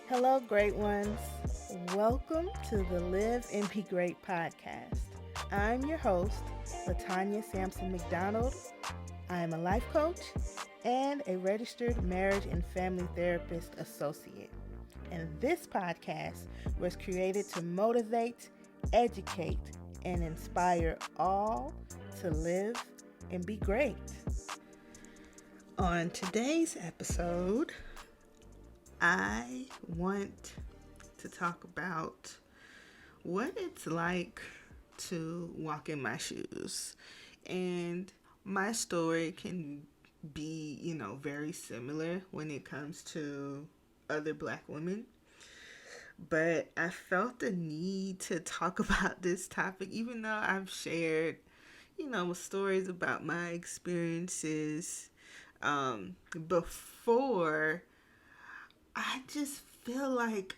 Hello, great ones. Welcome to the Live and Be Great podcast. I'm your host, Latanya Sampson McDonald. I am a life coach and a registered marriage and family therapist associate. And this podcast was created to motivate, educate, and inspire all to live and be great. On today's episode, I want to talk about what it's like to walk in my shoes. And my story can be, very similar when it comes to other Black women. But I felt the need to talk about this topic, even though I've shared, stories about my experiences before. I just feel like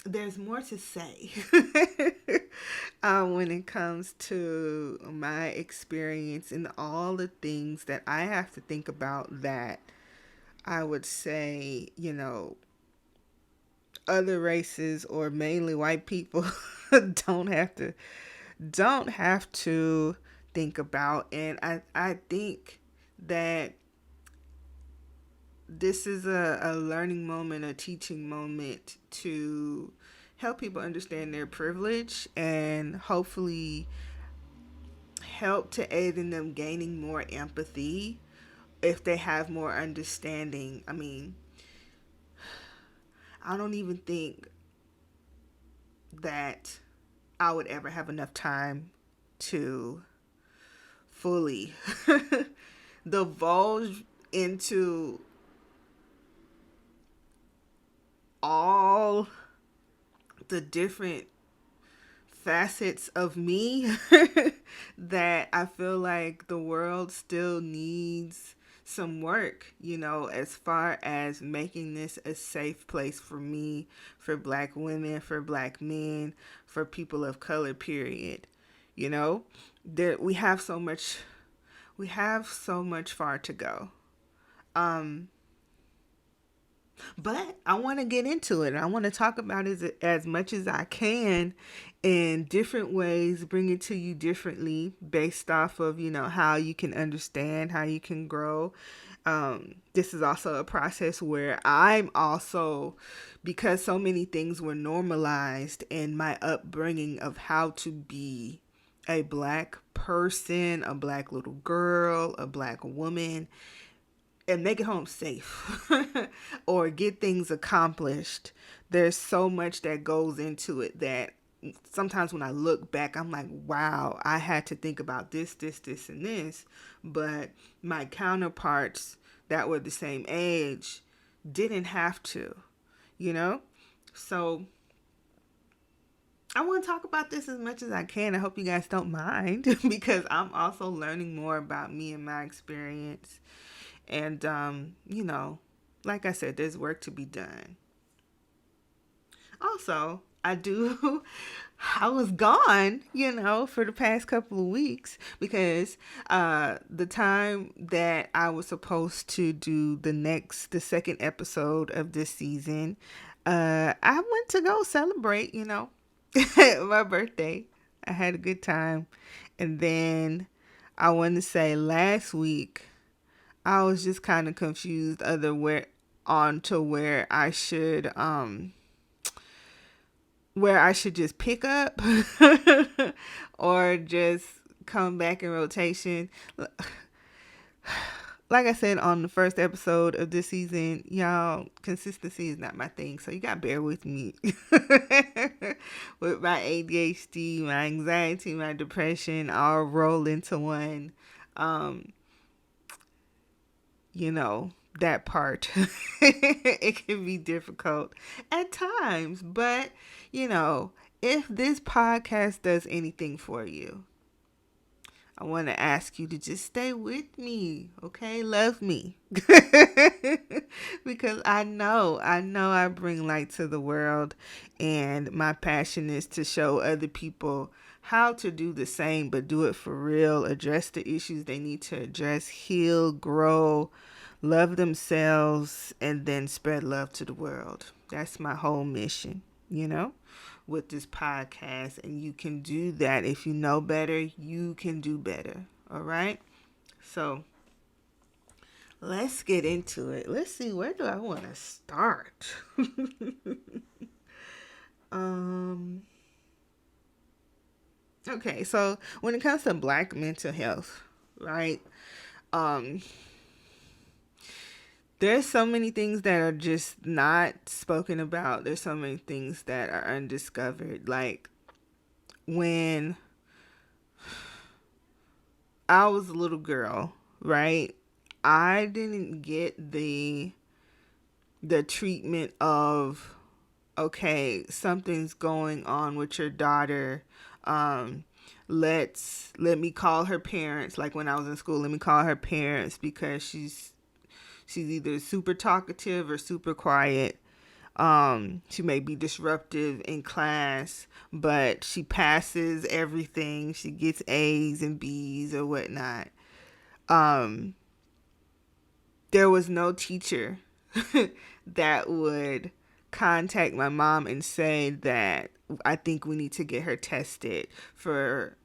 there's more to say when it comes to my experience and all the things that I have to think about that I would say, other races or mainly white people don't have to think about. And I think that this is a learning moment, a teaching moment to help people understand their privilege and hopefully help to aid in them gaining more empathy if they have more understanding. I mean, I don't even think that I would ever have enough time to fully divulge into all the different facets of me that I feel like the world still needs some work, as far as making this a safe place for me, for Black women, for Black men, for people of color, period. There we have so much far to go. But I want to get into it. I want to talk about it as much as I can in different ways, bring it to you differently based off of, how you can understand, how you can grow. This is also a process where I'm also, because so many things were normalized in my upbringing of how to be a Black person, a Black little girl, a Black woman, and make it home safe or get things accomplished. There's so much that goes into it that sometimes when I look back, I'm like, wow, I had to think about this, and this. But my counterparts that were the same age didn't have to, So I want to talk about this as much as I can. I hope you guys don't mind because I'm also learning more about me and my experience. And, like I said, there's work to be done. Also, I was gone, for the past couple of weeks because the time that I was supposed to do the second episode of this season, I went to go celebrate, my birthday. I had a good time. And then I want to say last week, I was just kind of confused on to where I should just pick up or just come back in rotation. Like I said on the first episode of this season, y'all, consistency is not my thing, so you gotta bear with me with my ADHD, my anxiety, my depression all roll into one. That part. It can be difficult at times, but if this podcast does anything for you, I want to ask you to just stay with me, okay? Love me. Because I know I bring light to the world, and my passion is to show other people how to do the same, but do it for real, address the issues they need to address, heal, grow, love themselves, and then spread love to the world. That's my whole mission, you know, with this podcast. And you can do that. If you know better, you can do better. All right? So let's get into it. Let's see, where do I want to start? um okay, so when it comes to Black mental health, right? Um there's so many things that are just not spoken about. There's so many things that are undiscovered. Like when I was a little girl, right? I didn't get the treatment of, okay, something's going on with your daughter. Um, let me call her parents. Like when I was in school, let me call her parents because she's either super talkative or super quiet. She may be disruptive in class, but she passes everything. She gets A's and B's or whatnot. Um, there was no teacher that would contact my mom and say that I think we need to get her tested for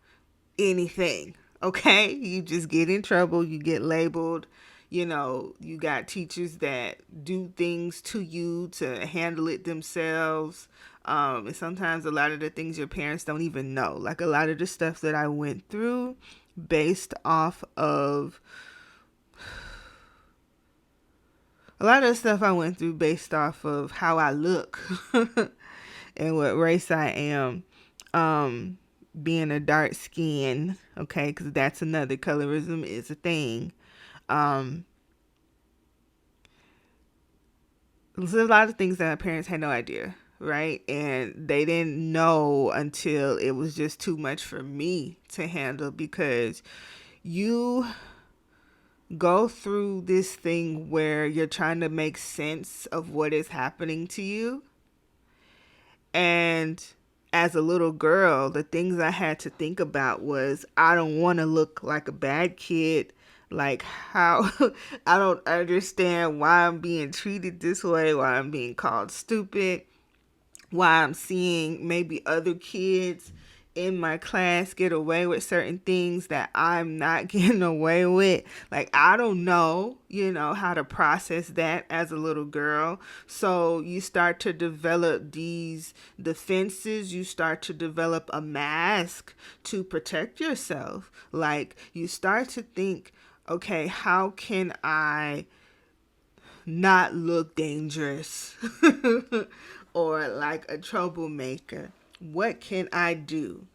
anything. Okay? You just get in trouble, you get labeled. You know, you got teachers that do things to you to handle it themselves. And sometimes a lot of the things your parents don't even know. Like a lot of the stuff that I went through based off of a lot of the stuff I went through based off of how I look and what race I am. Being a dark skin, okay, because that's another, colorism is a thing. There's a lot of things that my parents had no idea, right? And they didn't know until it was just too much for me to handle, because you go through this thing where you're trying to make sense of what is happening to you. And as a little girl, the things I had to think about was, I don't want to look like a bad kid. Like, how I don't understand why I'm being treated this way, why I'm being called stupid, why I'm seeing maybe other kids in my class get away with certain things that I'm not getting away with. Like, I don't know, how to process that as a little girl. So you start to develop these defenses. You start to develop a mask to protect yourself. Like, you start to think, okay, how can I not look dangerous or like a troublemaker? What can I do?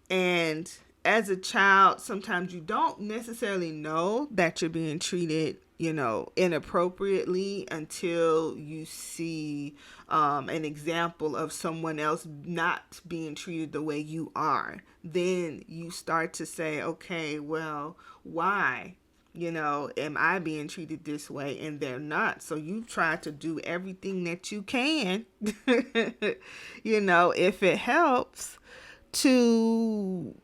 And as a child, sometimes you don't necessarily know that you're being treated, inappropriately, until you see an example of someone else not being treated the way you are. Then you start to say, okay, well, why? Am I being treated this way and they're not? So you try to do everything that you can, if it helps, to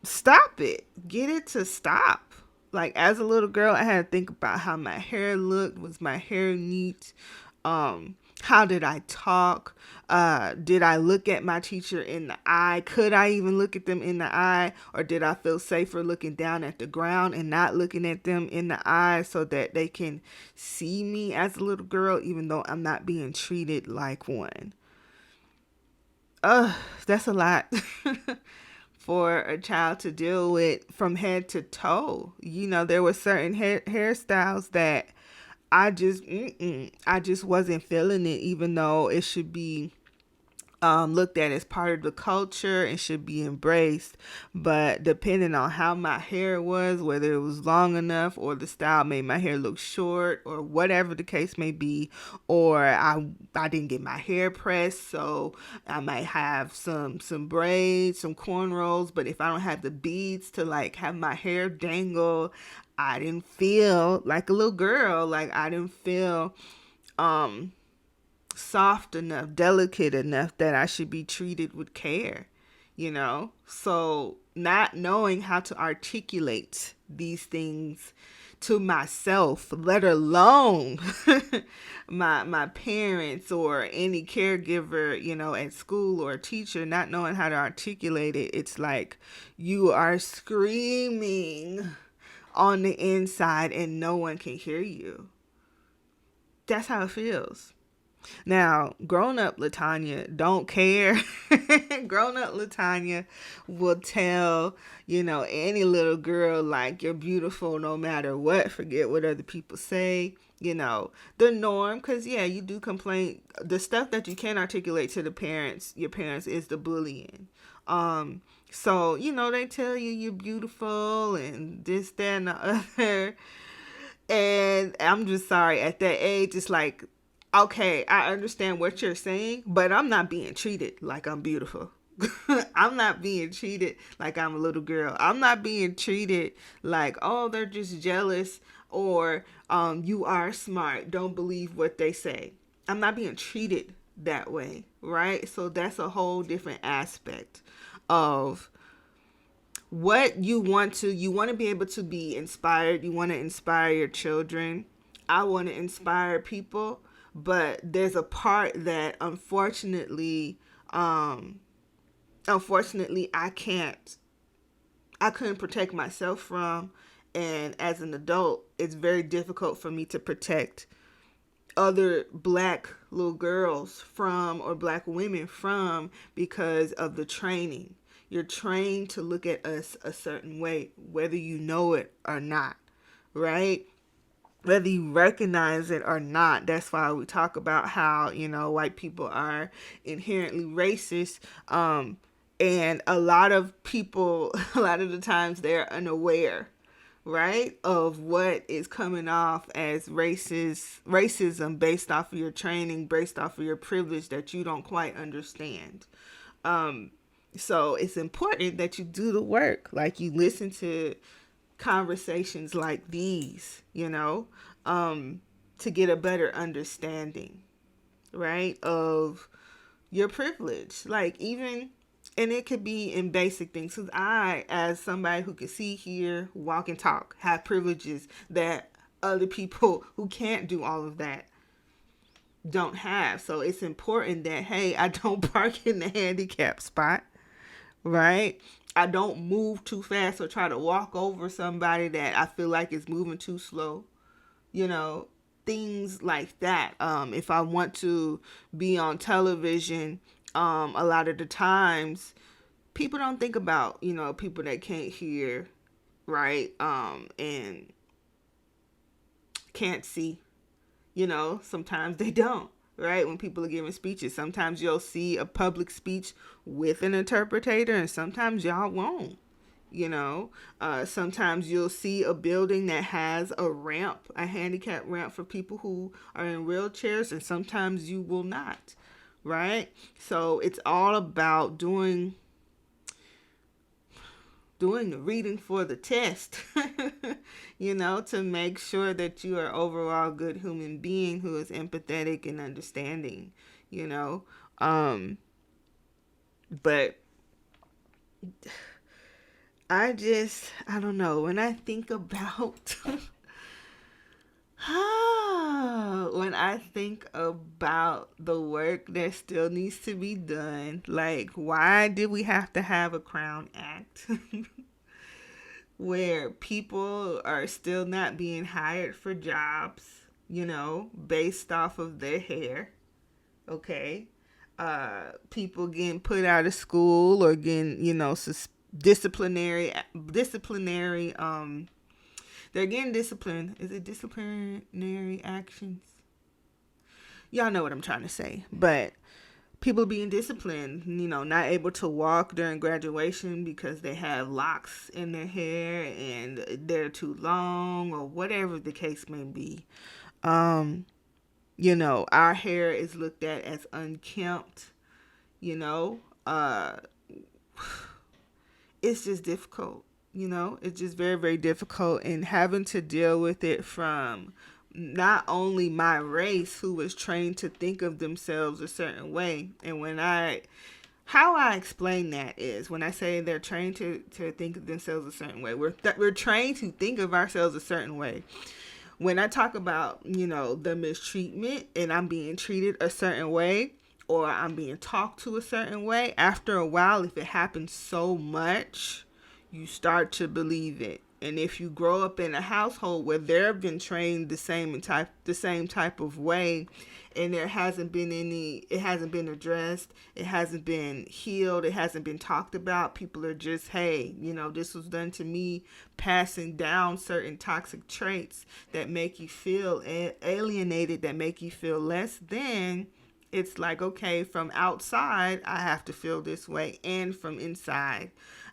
stop it, get it to stop. Like, as a little girl, I had to think about how my hair looked. Was my hair neat? How did I talk? Did I look at my teacher in the eye? Could I even look at them in the eye? Or did I feel safer looking down at the ground and not looking at them in the eye so that they can see me as a little girl, even though I'm not being treated like one? That's a lot for a child to deal with from head to toe. There were certain hairstyles that I just wasn't feeling it, even though it should be looked at as part of the culture and should be embraced. But depending on how my hair was, whether it was long enough or the style made my hair look short or whatever the case may be, or I didn't get my hair pressed, so I might have some braids, some cornrows, but if I don't have the beads to like have my hair dangle, I didn't feel like a little girl. Like, I didn't feel soft enough, delicate enough that I should be treated with care. So not knowing how to articulate these things to myself, let alone my parents or any caregiver, at school or teacher, not knowing how to articulate it, it's like you are screaming on the inside and no one can hear you. That's how it feels. Now, grown up Latanya don't care. Grown up Latanya will tell, any little girl, like, you're beautiful no matter what. Forget what other people say. The norm, because, yeah, you do complain. The stuff that you can't articulate to your parents, is the bullying. So, they tell you you're beautiful and this, that, and the other. And I'm just sorry, at that age, it's like, okay, I understand what you're saying, but I'm not being treated like I'm beautiful. I'm not being treated like I'm a little girl. I'm not being treated like, oh, they're just jealous, or you are smart. Don't believe what they say. I'm not being treated that way, right? So that's a whole different aspect of what you want to be able to be inspired. You want to inspire your children. I want to inspire people, but there's a part that unfortunately I couldn't protect myself from, and as an adult it's very difficult for me to protect other black little girls from, or black women from, because of the training. You're trained to look at us a certain way, whether you know it or not, right? Whether you recognize it or not. That's why we talk about how, white people are inherently racist. And a lot of people, a lot of the times, they're unaware, right, of what is coming off as racism based off of your training, based off of your privilege that you don't quite understand. So it's important that you do the work, like you listen to conversations like these, to get a better understanding, right, of your privilege. Like, even, and it could be in basic things, because I, as somebody who can see, hear, walk, and talk, have privileges that other people who can't do all of that don't have. So it's important that, hey, I don't park in the handicap spot, right? I don't move too fast or try to walk over somebody that I feel like is moving too slow. Things like that. If I want to be on television, a lot of the times people don't think about, people that can't hear, right? And can't see, sometimes they don't. Right? When people are giving speeches, sometimes you'll see a public speech with an interpreter, and sometimes y'all won't. Sometimes you'll see a building that has a ramp, a handicap ramp for people who are in wheelchairs, and sometimes you will not. Right? So it's all about doing the reading for the test, to make sure that you are overall a good human being who is empathetic and understanding, but I don't know, when I think about the work that still needs to be done, like, why did we have to have a Crown Act where people are still not being hired for jobs, based off of their hair, okay? People getting put out of school or getting, disciplinary, they're getting disciplined. Is it disciplinary actions? Y'all know what I'm trying to say. But people being disciplined, not able to walk during graduation because they have locks in their hair and they're too long, or whatever the case may be. Our hair is looked at as unkempt, it's just difficult. It's just very, very difficult, and having to deal with it from not only my race, who was trained to think of themselves a certain way. And when I how I explain that is when I say they're trained to think of themselves a certain way. We're trained to think of ourselves a certain way. When I talk about, the mistreatment and I'm being treated a certain way or I'm being talked to a certain way, after a while, if it happens so much, you start to believe it. And if you grow up in a household where they've been trained the same type of way, and it hasn't been addressed, it hasn't been healed, it hasn't been talked about, people are just, hey, this was done to me, passing down certain toxic traits that make you feel alienated, that make you feel less than. It's like, okay, from outside, I have to feel this way, and from inside,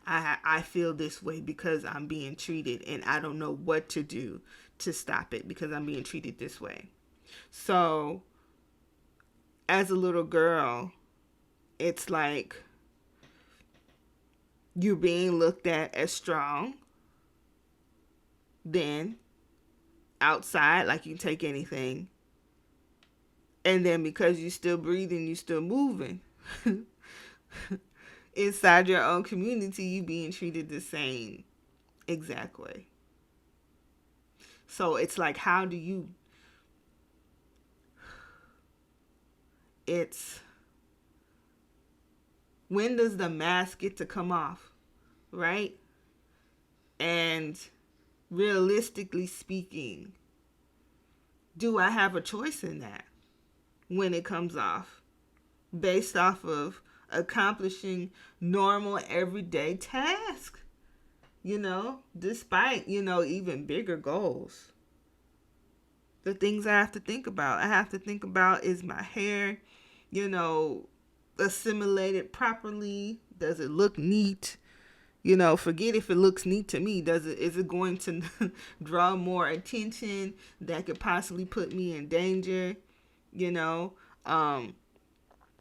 I feel this way because I'm being treated, and I don't know what to do to stop it because I'm being treated this way. So, as a little girl, it's like you're being looked at as strong. Then, outside, like you can take anything. And then because you're still breathing, you're still moving. Inside your own community, you being treated the same exact way. So it's like, how do you... It's... When does the mask get to come off? Right? And realistically speaking, do I have a choice in that when it comes off? Based off of accomplishing normal everyday tasks, despite, even bigger goals. The things I have to think about, is my hair, assimilated properly? Does it look neat? Forget if it looks neat to me. Is it going to draw more attention that could possibly put me in danger?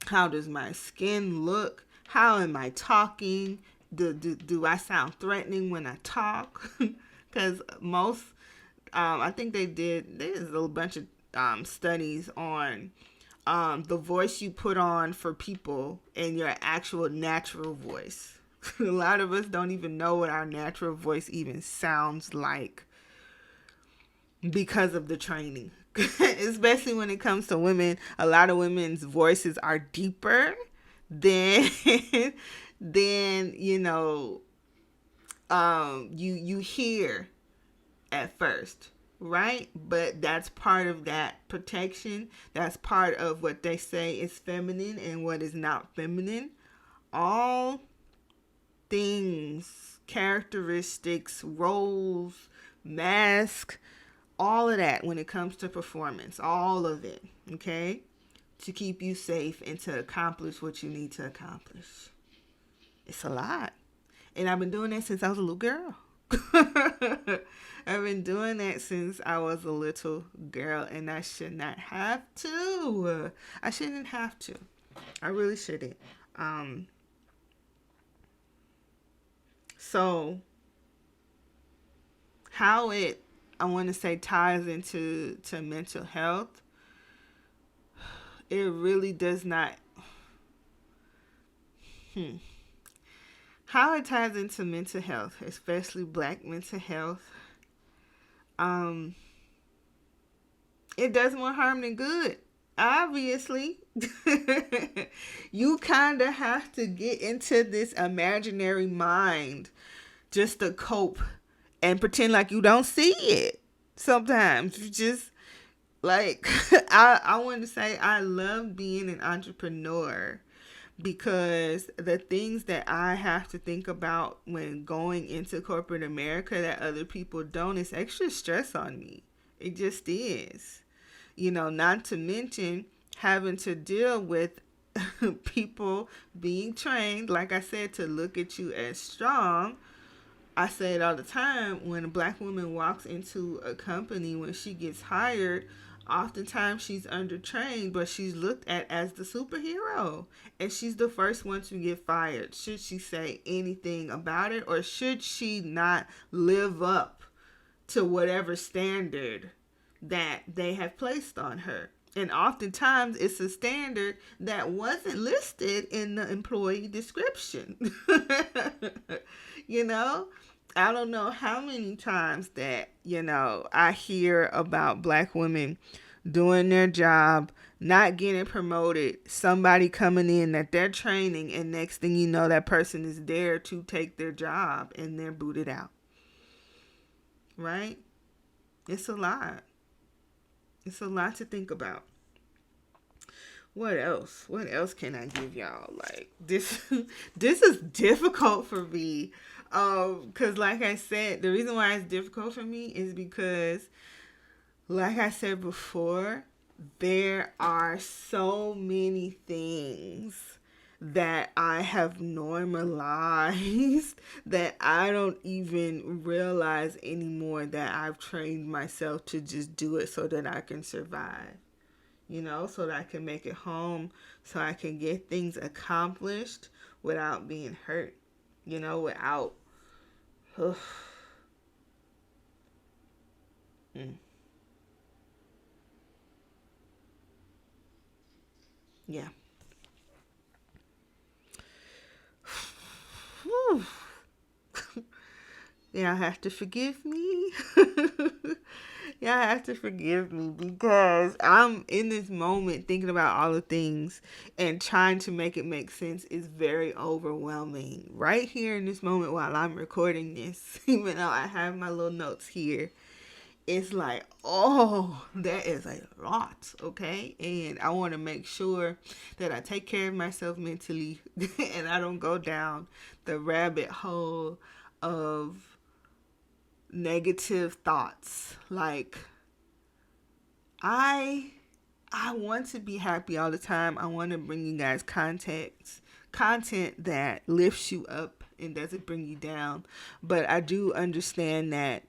How does my skin look? How am I talking? Do I sound threatening when I talk? Because I think there's a bunch of studies on the voice you put on for people and your actual natural voice. A lot of us don't even know what our natural voice even sounds like because of the training. Especially when it comes to women, a lot of women's voices are deeper than you hear at first, right? But that's part of that protection. That's part of what they say is feminine and what is not feminine. All things, characteristics, roles, masks, all of that when it comes to performance, all of it, okay? To keep you safe and to accomplish what you need to accomplish. It's a lot. And I've been doing that since I was a little girl. I've been doing that since I was a little girl, and I should not have to. I shouldn't have to. I really shouldn't. So, how it, I want to say, ties into mental health, it really does not. How it ties into mental health, especially Black mental health, it does more harm than good. Obviously, you kind of have to get into this imaginary mind just to cope and pretend like you don't see it. Sometimes you just like, I want to say I love being an entrepreneur because the things that I have to think about when going into corporate America that other people don't, is extra stress on me. It just is. Not to mention having to deal with people being trained, like I said, to look at you as strong. I say it all the time, when a Black woman walks into a company, when she gets hired, oftentimes she's undertrained, but she's looked at as the superhero. And she's the first one to get fired. Should she say anything about it, or should she not live up to whatever standard that they have placed on her? And oftentimes it's a standard that wasn't listed in the employee description. you know, I don't know how many times that, I hear about black women doing their job, not getting promoted, somebody coming in that they're training, and next thing you know, that person is there to take their job and they're booted out. Right? It's a lot. It's a lot to think about. What else? What else can I give y'all? Like this this is difficult for me. Cuz like I said, the reason why it's difficult for me is because like I said before, there are so many things that I have normalized that I don't even realize anymore that I've trained myself to just do it so that I can survive, so that I can make it home, so I can get things accomplished without being hurt, without. Mm, yeah. Whew. Y'all have to forgive me. Y'all have to forgive me because I'm in this moment thinking about all the things and trying to make it make sense is very overwhelming. Right here in this moment while I'm recording this, even though I have my little notes here, it's like, oh, that is a lot, okay? And I want to make sure that I take care of myself mentally and I don't go down the rabbit hole of negative thoughts. Like, I I want to be happy all the time. I want to bring you guys content that lifts you up and doesn't bring you down. But I do understand that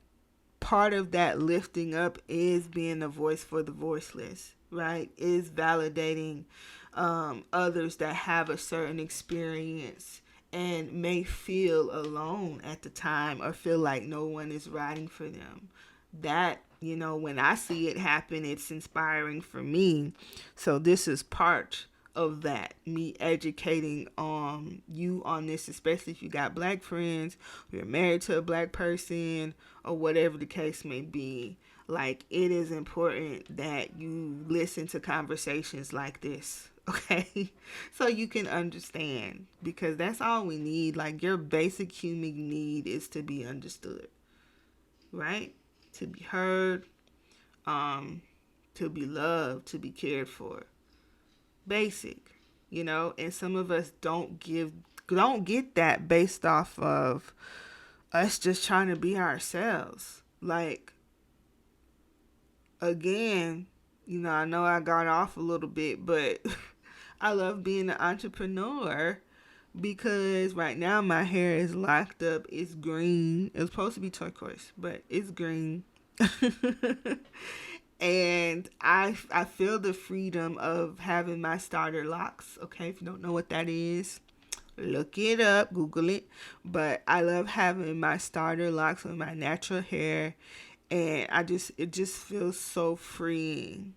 part of that lifting up is being a voice for the voiceless, right? Is validating others that have a certain experience and may feel alone at the time or feel like no one is riding for them. That, when I see it happen, it's inspiring for me. So this is part of that, me educating you on this, especially if you got black friends, or you're married to a black person, or whatever the case may be. Like, it is important that you listen to conversations like this, okay? So you can understand, because that's all we need. Like, your basic human need is to be understood, right? To be heard, to be loved, to be cared for. Basic, and some of us don't get that based off of us just trying to be ourselves. Like, again, I know I got off a little bit, but I love being an entrepreneur because right now my hair is locked up. It's green. It was supposed to be turquoise, but it's green. And I feel the freedom of having my starter locks. Okay, if you don't know what that is, look it up, Google it. But I love having my starter locks with my natural hair, and it just feels so freeing.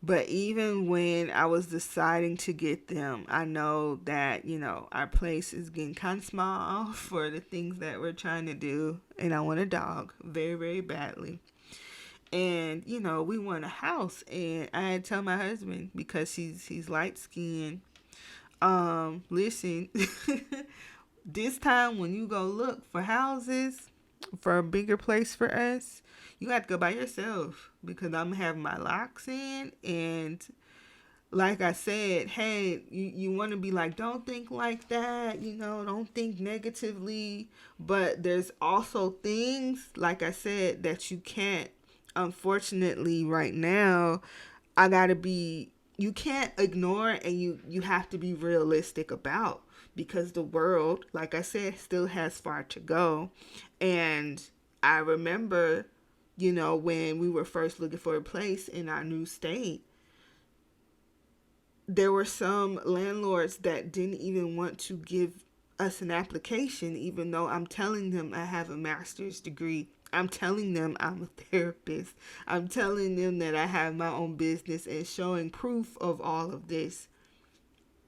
But even when I was deciding to get them, I know that, our place is getting kind of small for the things that we're trying to do. And I want a dog very, very badly. And, we want a house. And I had to tell my husband, because he's light skinned, listen, this time when you go look for houses for a bigger place for us, you have to go by yourself, because I'm having my locks in. And like I said, hey, you want to be like, don't think like that, don't think negatively. But there's also things, like I said, that you can't, unfortunately, right now, you can't ignore, and you have to be realistic about, because the world, like I said, still has far to go. And I remember, when we were first looking for a place in our new state, there were some landlords that didn't even want to give us an application, even though I'm telling them I have a master's degree. I'm telling them I'm a therapist. I'm telling them that I have my own business and showing proof of all of this.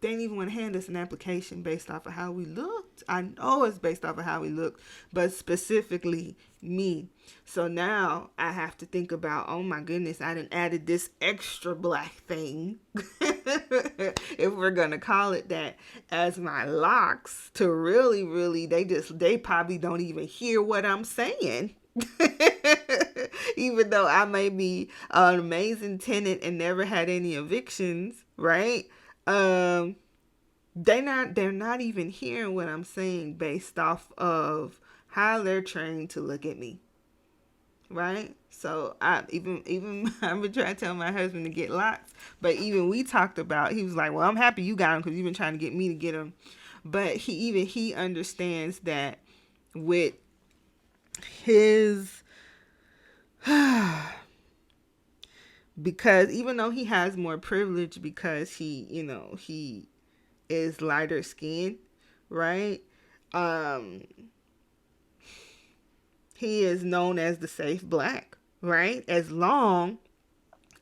They didn't even want to hand us an application based off of how we looked. I know it's based off of how we looked, but specifically me. So now I have to think about, oh my goodness, I done added this extra black thing, if we're going to call it that, as my locks to really, they probably don't even hear what I'm saying. Even though I may be an amazing tenant and never had any evictions, right? They're not even hearing what I'm saying based off of how they're trained to look at me, right? So I even I've been trying to tell my husband to get locks, but even we talked about, he was like, well, I'm happy you got them because you've been trying to get me to get them. But he understands that with his because even though he has more privilege because he is lighter skinned, right? He is known as the safe black, right? As long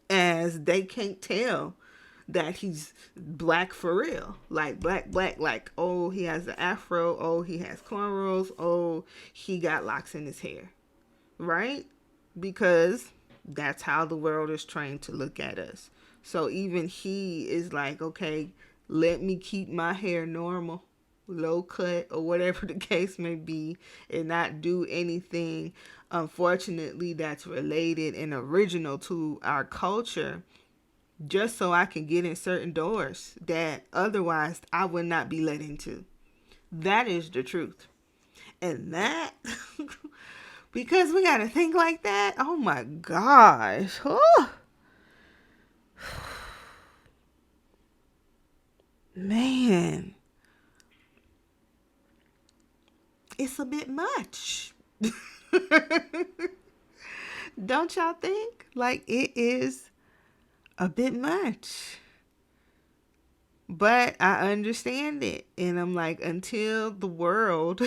as they can't tell that he's black for real. Like black, like, oh, he has the afro, oh, he has cornrows, oh, he got locks in his hair, right? Because that's how the world is trained to look at us. So even he is like, okay, let me keep my hair normal, low cut, or whatever the case may be, and not do anything, unfortunately, that's related and original to our culture, just so I can get in certain doors that otherwise I would not be let into. That is the truth. And that, because we got to think like that, oh my gosh. Oh. Man, it's a bit much. Don't y'all think? Like, it is a bit much. But I understand it. And I'm like, until the world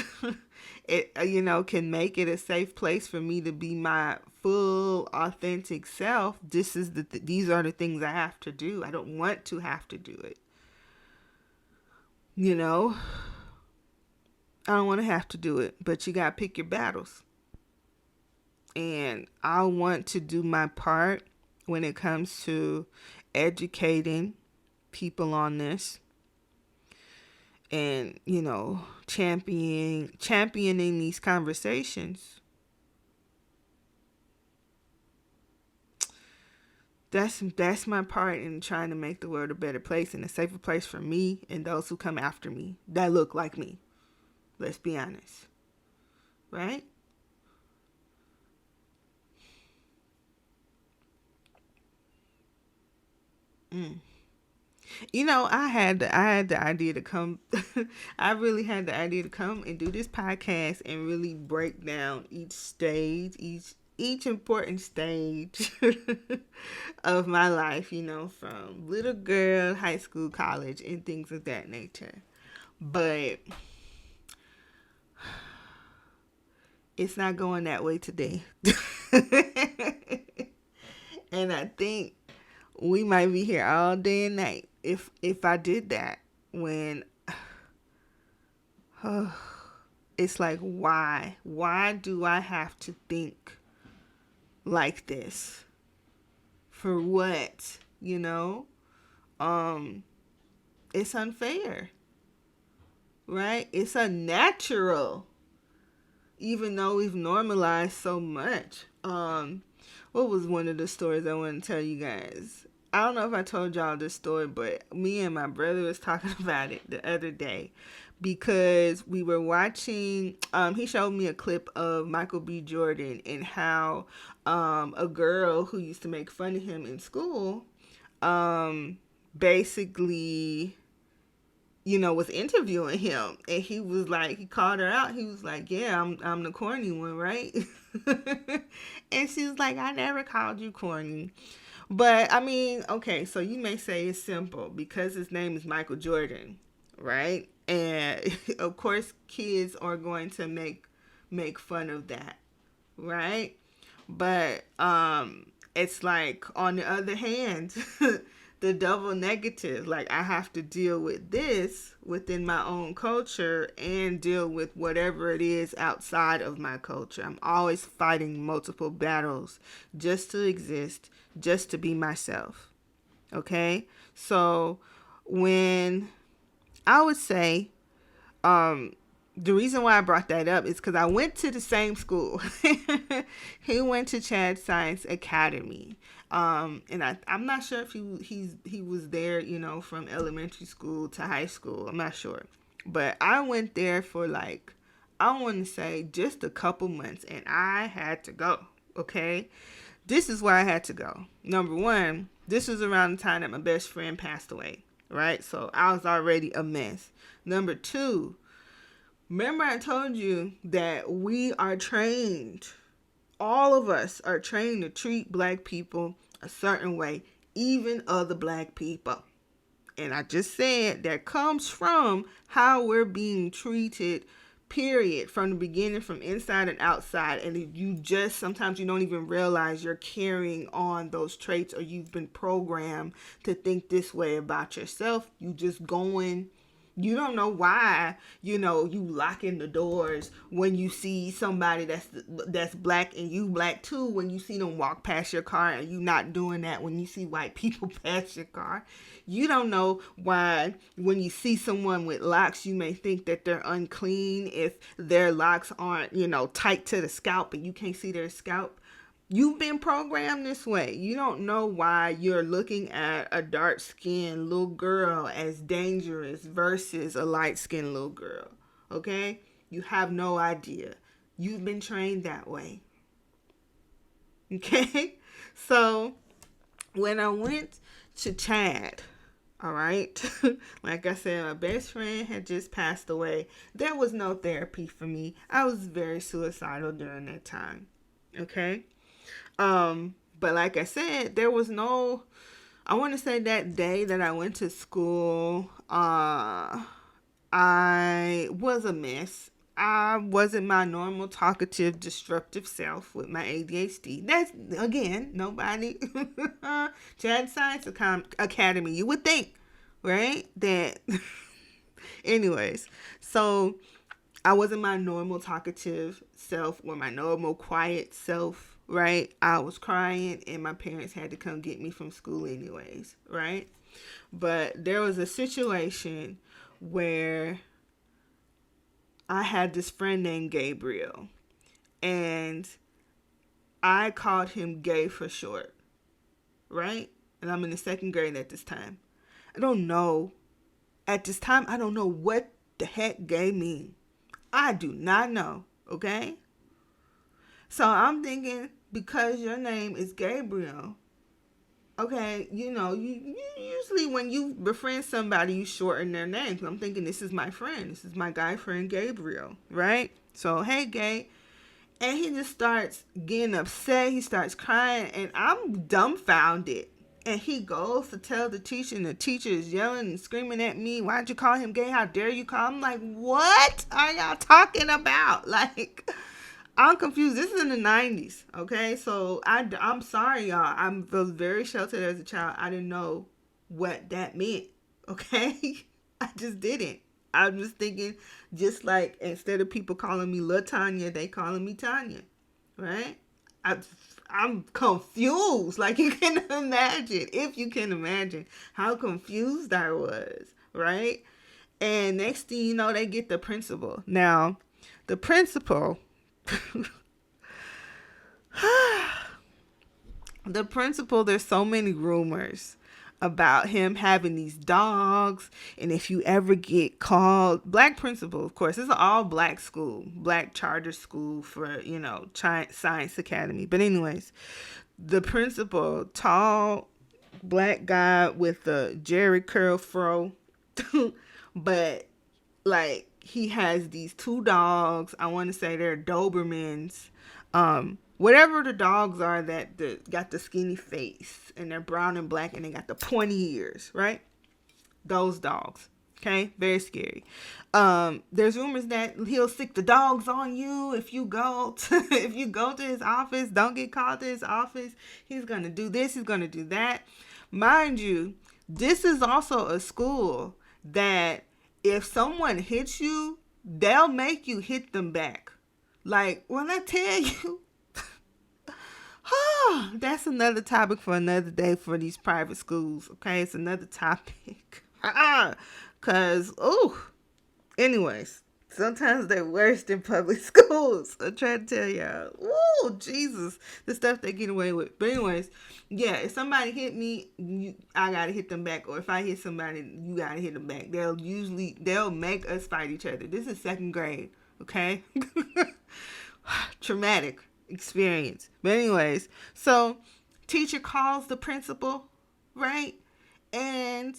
can make it a safe place for me to be my full authentic self, these are the things I have to do. I don't want to have to do it. I don't want to have to do it, but you got to pick your battles. And I want to do my part when it comes to educating people on this and, championing these conversations. That's my part in trying to make the world a better place and a safer place for me and those who come after me that look like me. Let's be honest. Right? I had the idea to come. I really had the idea to come and do this podcast and really break down each stage, each important stage of my life, from little girl, high school, college, and things of that nature. But it's not going that way today. And I think we might be here all day and night if I did that. When it's like, why do I have to think like this? For what? It's unfair, right? It's unnatural, even though we've normalized so much. What was one of the stories I want to tell you guys? I don't know if I told y'all this story, but me and my brother was talking about it the other day because we were watching, he showed me a clip of Michael B. Jordan and how a girl who used to make fun of him in school basically, was interviewing him, and he was like, he called her out. He was like, yeah, I'm the corny one, right? And she was like, I never called you corny. But I mean, okay, so you may say it's simple because his name is Michael Jordan, right? And of course kids are going to make fun of that, right? But it's like on the other hand, the double negative. Like I have to deal with this within my own culture and deal with whatever it is outside of my culture. I'm always fighting multiple battles just to exist, just to be myself. Okay? So when I would say um the reason why I brought that up is because I went to the same school. He went to Chad Science Academy, and I'm not sure if he was there, from elementary school to high school. I'm not sure, but I went there for like I want to say just a couple months, and I had to go. Okay, this is why I had to go. Number one, this was around the time that my best friend passed away. Right, so I was already a mess. Number two, remember I told you that we are trained, all of us are trained to treat black people a certain way, even other black people. And I just said that comes from how we're being treated, period, from the beginning, from inside and outside. And you just, sometimes you don't even realize you're carrying on those traits, or you've been programmed to think this way about yourself. You just going, you don't know why, you locking the doors when you see somebody that's black and you black too, when you see them walk past your car, and you not doing that when you see white people pass your car. You don't know why when you see someone with locks, you may think that they're unclean if their locks aren't, tight to the scalp and you can't see their scalp. You've been programmed this way. You don't know why you're looking at a dark-skinned little girl as dangerous versus a light-skinned little girl. Okay? You have no idea. You've been trained that way. Okay? So, when I went to Chad, all right, like I said, my best friend had just passed away. There was no therapy for me. I was very suicidal during that time. Okay? But like I said, there was no, I want to say that day that I went to school, I was a mess. I wasn't my normal talkative, disruptive self with my ADHD. That's, again, nobody, Chad Science Academy, you would think, right? That, anyways, so I wasn't my normal talkative self or my normal quiet self. Right? I was crying and my parents had to come get me from school anyways, right? But there was a situation where I had this friend named Gabriel, and I called him Gay for short, right? And I'm in the second grade at this time. I don't know. At this time, I don't know what the heck gay mean. I do not know, okay? So I'm thinking, because your name is Gabriel, okay, you usually when you befriend somebody, you shorten their name. So I'm thinking, this is my friend. This is my guy friend, Gabriel, right? So, hey, Gay. And he just starts getting upset. He starts crying, and I'm dumbfounded. And he goes to tell the teacher, and the teacher is yelling and screaming at me. Why'd you call him gay? How dare you call him? I'm like, what are y'all talking about? Like, I'm confused. This is in the 90s, okay? So I'm sorry, y'all. I was very sheltered as a child. I didn't know what that meant, okay? I just didn't. I'm just thinking, just like instead of people calling me LaTanya, they calling me Tanya, right? I'm confused. Like, you can imagine, if you can imagine how confused I was, right? And next thing you know, they get the principal. Now, the principal... The principal, there's so many rumors about him having these dogs, and if you ever get called, black principal, of course, it's an all black school, black charter school for, Science Academy. But anyways, the principal, tall black guy with a Jerry curl fro, but like, he has these two dogs. I want to say they're Dobermans. Whatever the dogs are that got the skinny face, and they're brown and black, and they got the pointy ears, right? Those dogs. Okay, very scary. There's rumors that he'll sick the dogs on you if you go to if you go to his office. Don't get called to his office. He's gonna do this. He's gonna do that. Mind you, this is also a school that if someone hits you, they'll make you hit them back. Like when I tell you, that's another topic for another day for these private schools. Okay, it's another topic. Cause anyways, sometimes they're worse than public schools. I'm trying to tell y'all. Ooh, Jesus, the stuff they get away with. But anyways, yeah, if somebody hit me, I gotta hit them back. Or if I hit somebody, you gotta hit them back. They'll make us fight each other. This is second grade, okay? Traumatic experience. But anyways, so teacher calls the principal, right? And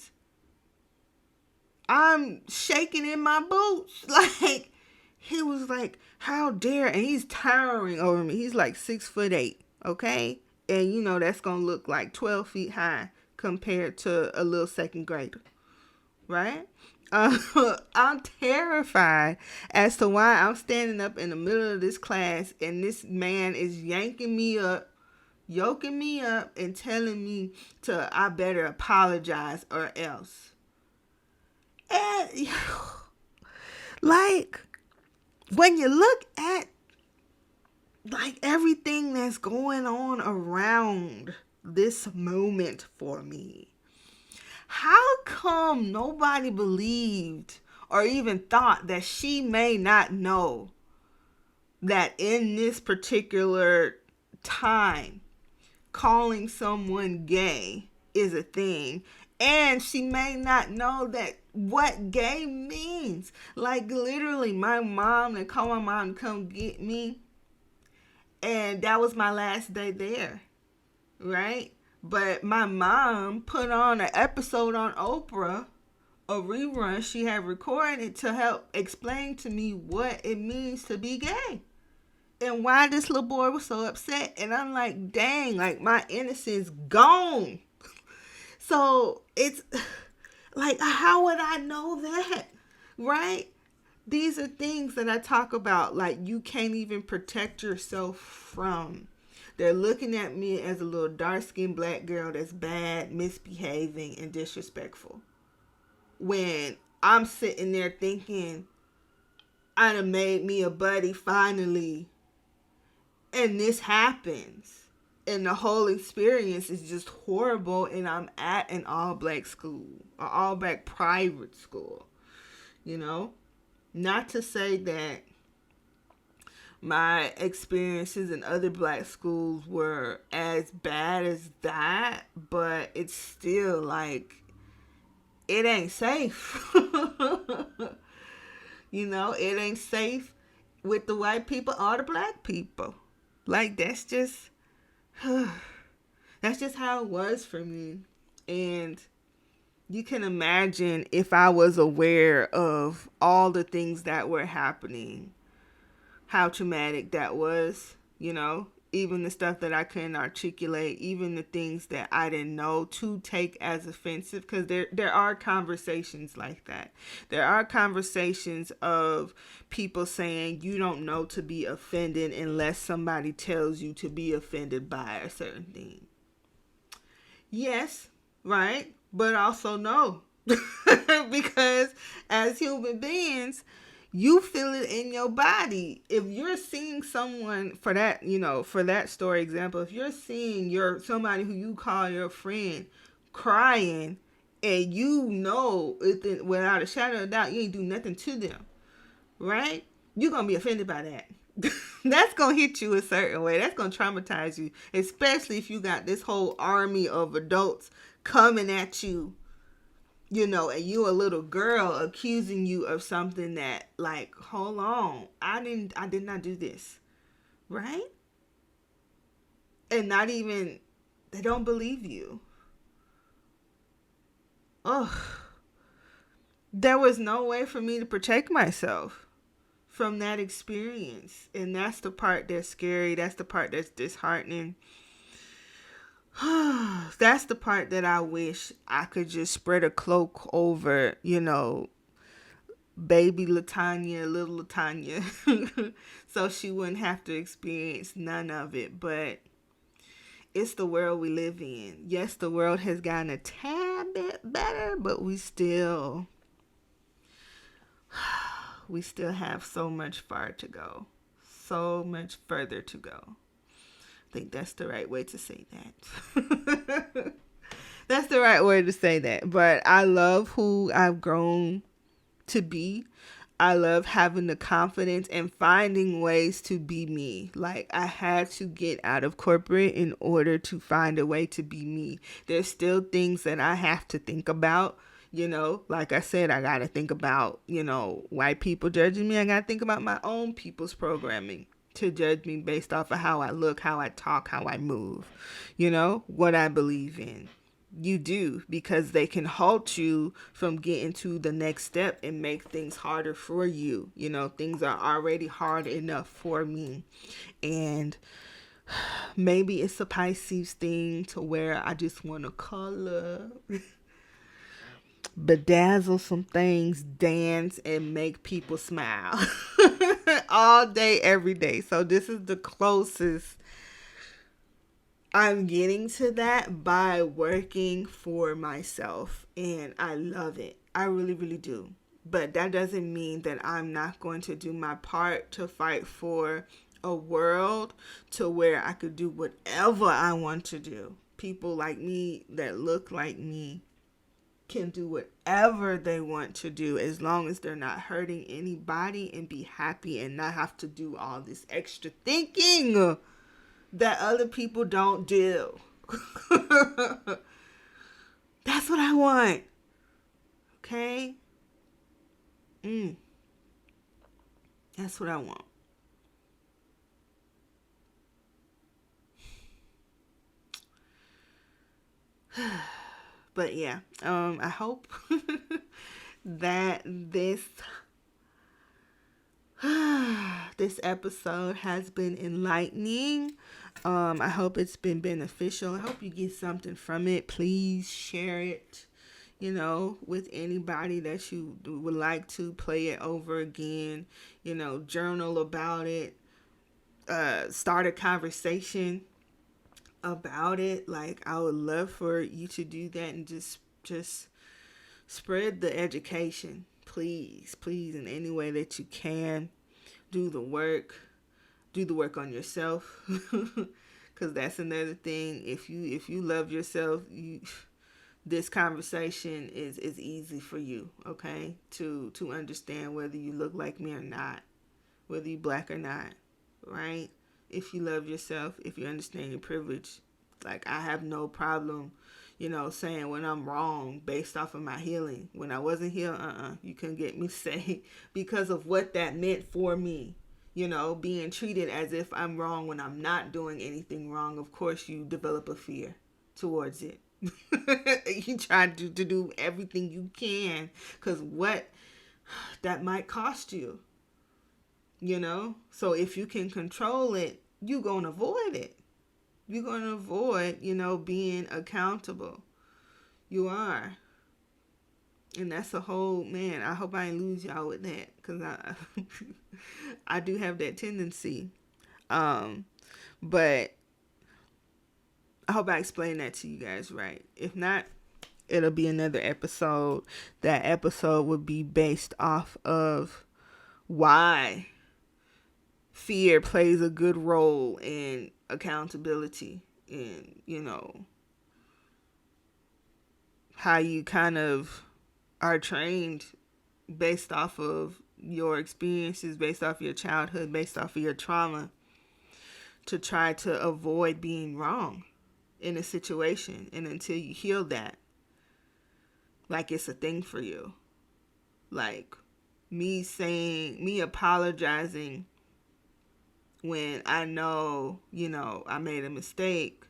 I'm shaking in my boots. Like, he was like, how dare, and he's towering over me. He's like 6'8", okay? And you know, that's going to look like 12 feet high compared to a little second grader, right? I'm terrified as to why I'm standing up in the middle of this class and this man is yanking me up, yoking me up, and telling me I better apologize or else. And like when you look at like everything that's going on around this moment for me, how come nobody believed or even thought that she may not know that in this particular time, calling someone gay is a thing? And she may not know that what gay means. Like literally, my mom, they called my mom to come get me. And that was my last day there, right? But my mom put on an episode on Oprah, a rerun she had recorded to help explain to me what it means to be gay. And why this little boy was so upset. And I'm like, dang, like my innocence gone. So it's like, how would I know that? Right? These are things that I talk about, like you can't even protect yourself from. They're looking at me as a little dark-skinned black girl that's bad, misbehaving, and disrespectful. When I'm sitting there thinking, I done made me a buddy finally, and this happens. And the whole experience is just horrible, and I'm at an all-black school, an all-black private school, you know? Not to say that my experiences in other black schools were as bad as that, but it's still like, it ain't safe. You know, it ain't safe with the white people or the black people. Like, that's just how it was for me. And you can imagine if I was aware of all the things that were happening, how traumatic that was, you know, even the stuff that I couldn't articulate, even the things that I didn't know to take as offensive, because there are conversations like that. There are conversations of people saying you don't know to be offended unless somebody tells you to be offended by a certain thing. Yes, right? But also no. Because as human beings, you feel it in your body. If you're seeing someone, for that, you know, for that story example, if you're seeing somebody who you call your friend crying, and you know without a shadow of a doubt you ain't do nothing to them, right? You're gonna be offended by that. That's gonna hit you a certain way. That's gonna traumatize you, especially if you got this whole army of adults coming at you, you know, and you a little girl accusing you of something that, like, hold on, I did not do this, right? And not even, they don't believe you. Ugh. There was no way for me to protect myself from that experience. And that's the part that's scary. That's the part that's disheartening. That's the part that I wish I could just spread a cloak over, baby Latanya, little Latanya, so she wouldn't have to experience none of it. But it's the world we live in. Yes, the world has gotten a tad bit better, but we still have so much far to go. So much further to go. I think that's the right way to say that. That's the right way to say that. But I love who I've grown to be. I love having the confidence and finding ways to be me. Like, I had to get out of corporate in order to find a way to be me. There's still things that I have to think about. Like I said, I got to think about, white people judging me. I got to think about my own people's programming to judge me based off of how I look, how I talk, how I move, what I believe in. You do, because they can halt you from getting to the next step and make things harder for you. Things are already hard enough for me. And maybe it's a Pisces thing to where I just want to color, bedazzle some things, dance, and make people smile all day, every day. So this is the closest I'm getting to that by working for myself, and I love it. I really, really do. But that doesn't mean that I'm not going to do my part to fight for a world to where I could do whatever I want to do. People like me that look like me can do whatever they want to do as long as they're not hurting anybody, and be happy and not have to do all this extra thinking that other people don't do. That's what I want. Okay? That's what I want. But yeah, I hope that this episode has been enlightening. I hope it's been beneficial. I hope you get something from it. Please share it, with anybody that you would like to play it over again. Journal about it. Start a conversation about it. Like, I would love for you to do that and just spread the education. Please, in any way that you can. Do the work on yourself, because that's another thing. If you love yourself, this conversation is easy for you, okay, to understand whether you look like me or not, whether you black or not, right? If you love yourself, if you understand your privilege, like, I have no problem saying when I'm wrong based off of my healing. When I wasn't healed, you couldn't get me to say, because of what that meant for me. Being treated as if I'm wrong when I'm not doing anything wrong. Of course, you develop a fear towards it. You try to do everything you can, because what that might cost you. So if you can control it, you're going to avoid it. You're going to avoid, being accountable. You are. And that's a whole, man, I hope I ain't lose y'all with that, because I do have that tendency. But I hope I explained that to you guys right. If not, it'll be another episode. That episode would be based off of why fear plays a good role in accountability, and how you kind of are trained based off of your experiences, based off your childhood, based off of your trauma, to try to avoid being wrong in a situation. And until you heal that, like, it's a thing for you. Like, me apologizing when I know, I made a mistake.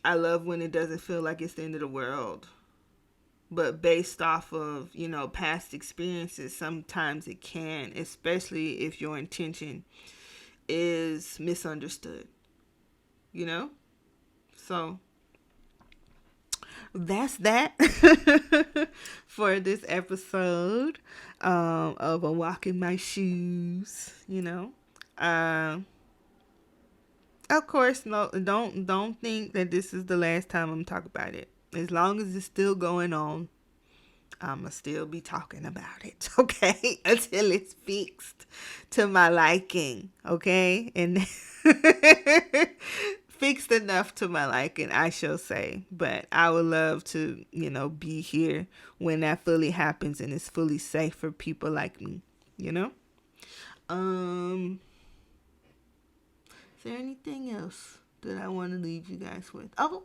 I love when it doesn't feel like it's the end of the world. But based off of, past experiences, sometimes it can, especially if your intention is misunderstood. So that's that for this episode of A Walk in My Shoes. Of course, no, don't think that this is the last time I'm talking about it. As long as it's still going on, I'ma still be talking about it, okay? Until it's fixed to my liking, okay? And fixed enough to my liking, I shall say. But I would love to, be here when that fully happens and it's fully safe for people like me, Is there anything else that I want to leave you guys with? Oh,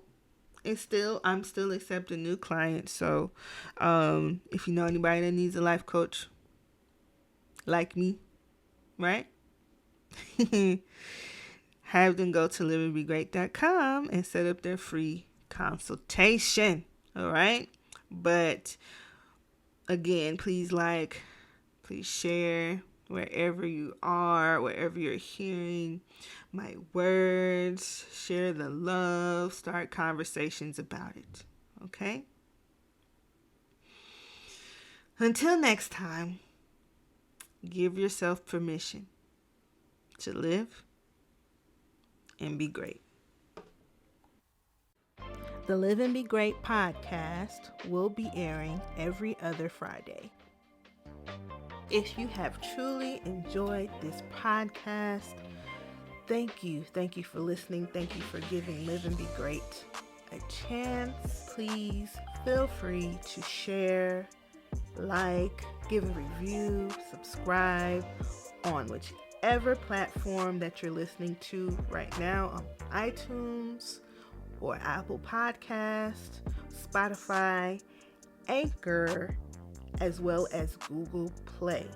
I'm still accepting new clients. So, if you know anybody that needs a life coach like me, right? Have them go to liveandbegreat.com and set up their free consultation. All right. But again, please share wherever you are, wherever you're hearing my words, share the love, start conversations about it. Okay? Until next time, give yourself permission to live and be great. The Live and Be Great podcast will be airing every other Friday. If you have truly enjoyed this podcast, thank you. Thank you for listening. Thank you for giving Live and Be Great a chance. Please feel free to share, give a review, subscribe on whichever platform that you're listening to right now, on iTunes or Apple Podcast, Spotify, Anchor, as well as Google Play.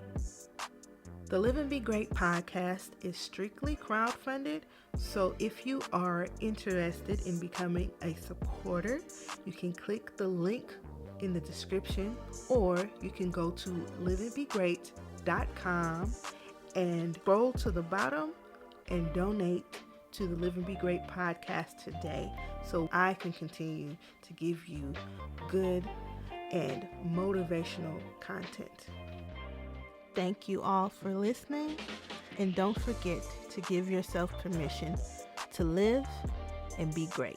The Live and Be Great podcast is strictly crowdfunded, so if you are interested in becoming a supporter, you can click the link in the description, or you can go to liveandbegreat.com and scroll to the bottom and donate to the Live and Be Great podcast today, so I can continue to give you good and motivational content. Thank you all for listening, and don't forget to give yourself permission to live and be great.